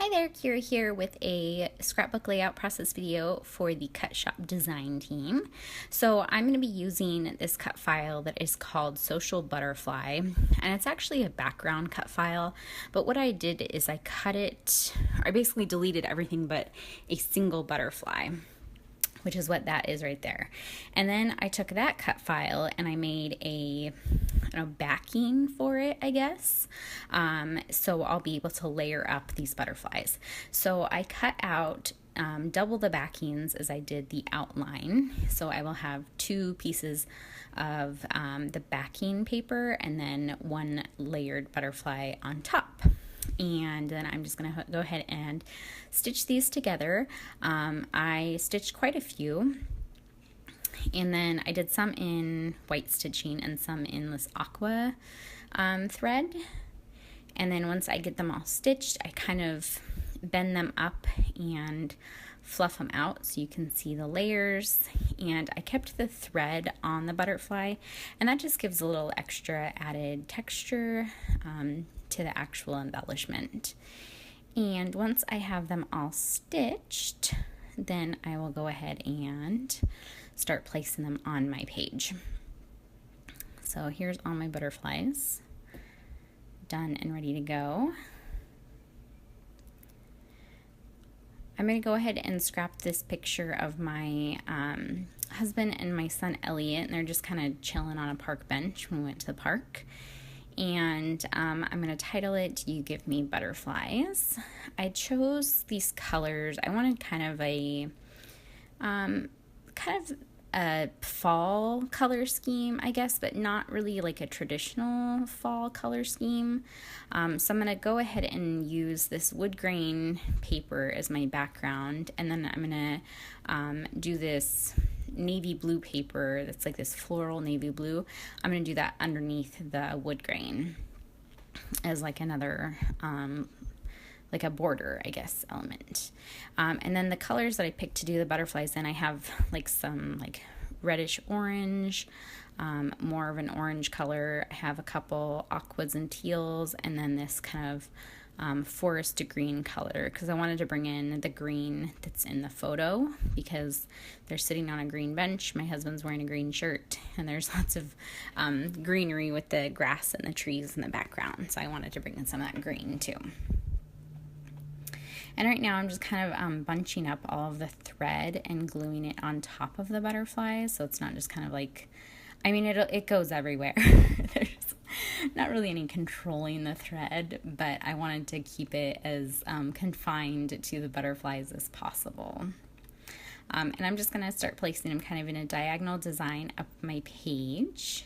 Hi there, Kira here with a scrapbook layout process video for the Cut Shop design team. So I'm going to be using this cut file that is called Social Butterfly, and it's actually a background cut file, but what I did is I basically deleted everything but a single butterfly, which is what that is right there. And then I took that cut file and I made a backing for it, I guess. So I'll be able to layer up these butterflies. So I cut out double the backings as I did the outline. So I will have two pieces of the backing paper and then one layered butterfly on top. And then I'm just going to go ahead and stitch these together. I stitched quite a few, and then I did some in white stitching and some in this aqua thread. And then once I get them all stitched, I kind of bend them up and fluff them out so you can see the layers. And I kept the thread on the butterfly, and that just gives a little extra added texture to the actual embellishment. And once I have them all stitched, then I will go ahead and start placing them on my page. So here's all my butterflies done and ready to go. I'm going to go ahead and scrap this picture of my husband and my son Elliot, and they're just kind of chilling on a park bench when we went to the park. And I'm going to title it You Give Me Butterflies. I chose these colors. I wanted kind of a fall color scheme, I guess, but not really like a traditional fall color scheme. So I'm going to go ahead and use this wood grain paper as my background, and then I'm going to do this navy blue paper that's like this floral navy blue. I'm going to do that underneath the wood grain as like another like a border, I guess, element. And then the colors that I picked to do the butterflies, then I have like some like reddish orange, more of an orange color. I have a couple aquas and teals, and then this kind of forest green color, because I wanted to bring in the green that's in the photo because they're sitting on a green bench. My husband's wearing a green shirt, and there's lots of greenery with the grass and the trees in the background, so I wanted to bring in some of that green too. And right now I'm just kind of bunching up all of the thread and gluing it on top of the butterflies, so it's not just kind of like, I mean, it goes everywhere. There's not really any controlling the thread, but I wanted to keep it as confined to the butterflies as possible. And I'm just going to start placing them kind of in a diagonal design up my page.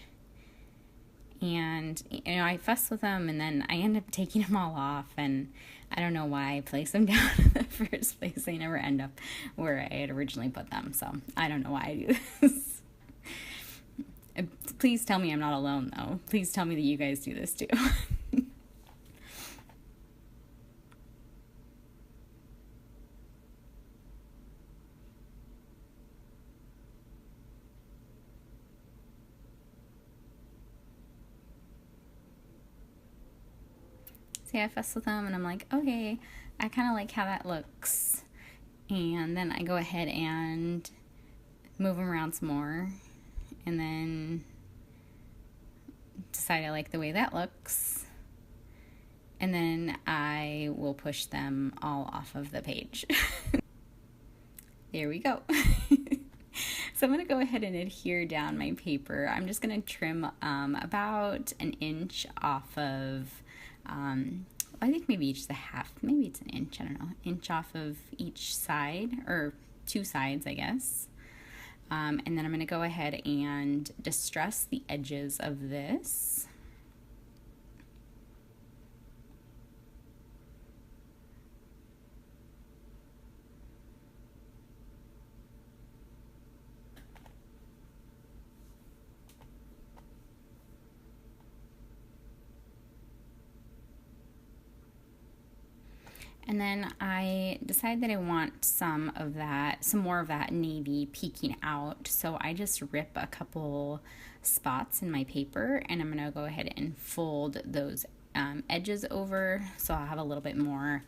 And, you know, I fuss with them, and then I end up taking them all off, and I don't know why I place them down in the first place. They never end up where I had originally put them, so I don't know why I do this. Please tell me I'm not alone, though. Please tell me that you guys do this, too. See, I fuss with them, and I'm like, okay, I kind of like how that looks. And then I go ahead and move them around some more, and then decide I like the way that looks. And then I will push them all off of the page. There we go. So I'm going to go ahead and adhere down my paper. I'm just going to trim about an inch off of I think maybe just maybe it's an inch, I don't know, inch off of each side, or two sides, I guess. And then I'm going to go ahead and distress the edges of this. And then I decide that I want some more of that navy peeking out. So I just rip a couple spots in my paper, and I'm gonna go ahead and fold those edges over, so I'll have a little bit more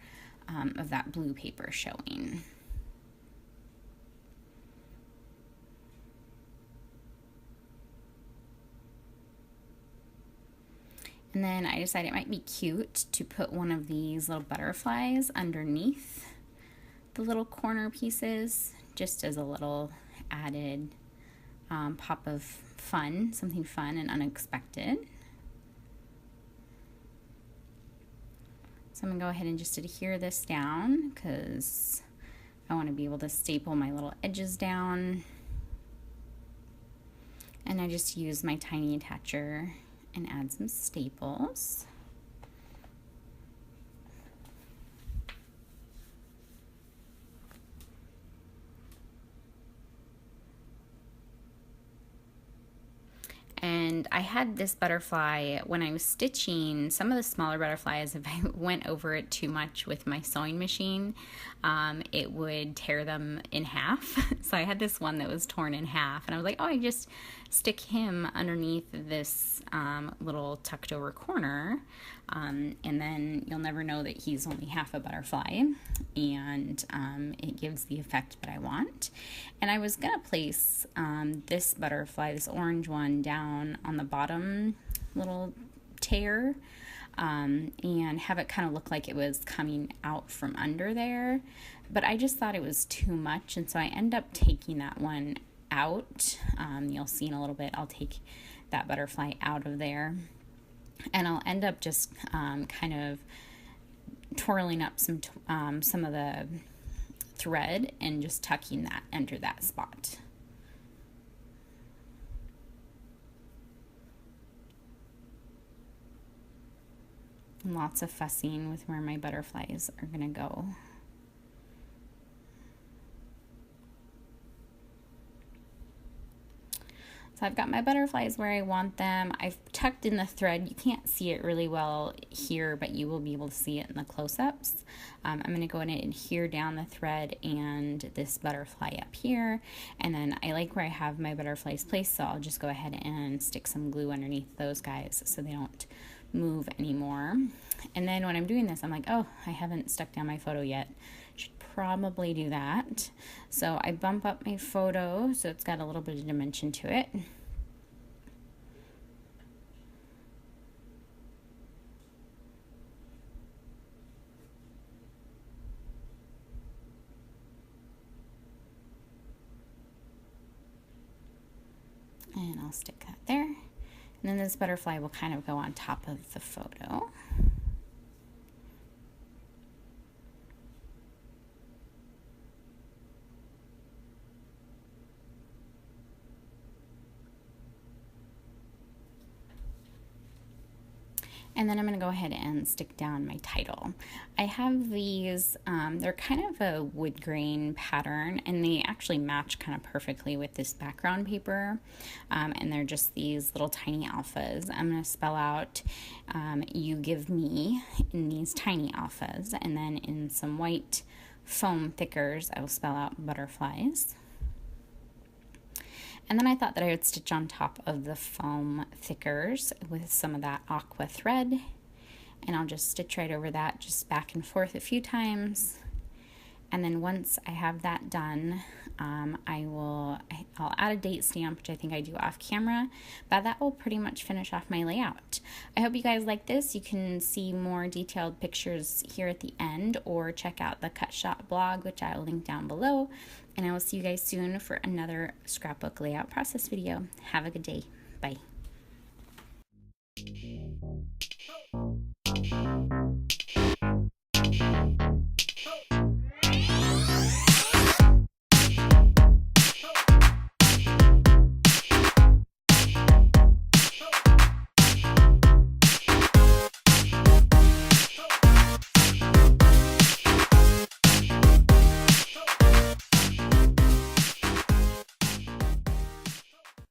of that blue paper showing. And then I decided it might be cute to put one of these little butterflies underneath the little corner pieces, just as a little added pop of fun, something fun and unexpected. So I'm gonna go ahead and just adhere this down because I want to be able to staple my little edges down. And I just use my tiny attacher and add some staples. And I had this butterfly when I was stitching some of the smaller butterflies. If I went over it too much with my sewing machine, it would tear them in half. So I had this one that was torn in half, and I was like, oh, I just stick him underneath this little tucked over corner, and then you'll never know that he's only half a butterfly, and it gives the effect that I want. And I was gonna place this butterfly, this orange one, down on the bottom little tear, and have it kind of look like it was coming out from under there, but I just thought it was too much, and so I end up taking that one out. You'll see in a little bit, I'll take that butterfly out of there, and I'll end up just kind of twirling up some of the thread and just tucking that under that spot. Lots of fussing with where my butterflies are gonna go. So I've got my butterflies where I want them. I've tucked in the thread. You can't see it really well here, but you will be able to see it in the close-ups. I'm gonna go in and adhere down the thread and this butterfly up here. And then I like where I have my butterflies placed, so I'll just go ahead and stick some glue underneath those guys so they don't move anymore. And then when I'm doing this, I'm like, oh, I haven't stuck down my photo yet. Should probably do that. So I bump up my photo so it's got a little bit of dimension to it. And I'll stick that there. And then this butterfly will kind of go on top of the photo. And then I'm going to go ahead and stick down my title. I have these, they're kind of a wood grain pattern, and they actually match kind of perfectly with this background paper. And they're just these little tiny alphas. I'm going to spell out "you give me" in these tiny alphas, and then in some white foam thickers, I will spell out "butterflies." And then I thought that I would stitch on top of the foam thickers with some of that aqua thread. And I'll just stitch right over that, just back and forth a few times. And then once I have that done, I'll add a date stamp, which I think I do off camera, but that will pretty much finish off my layout. I hope you guys like this. You can see more detailed pictures here at the end, or check out the Cut Shop blog, which I will link down below. And I will see you guys soon for another scrapbook layout process video. Have a good day. Bye.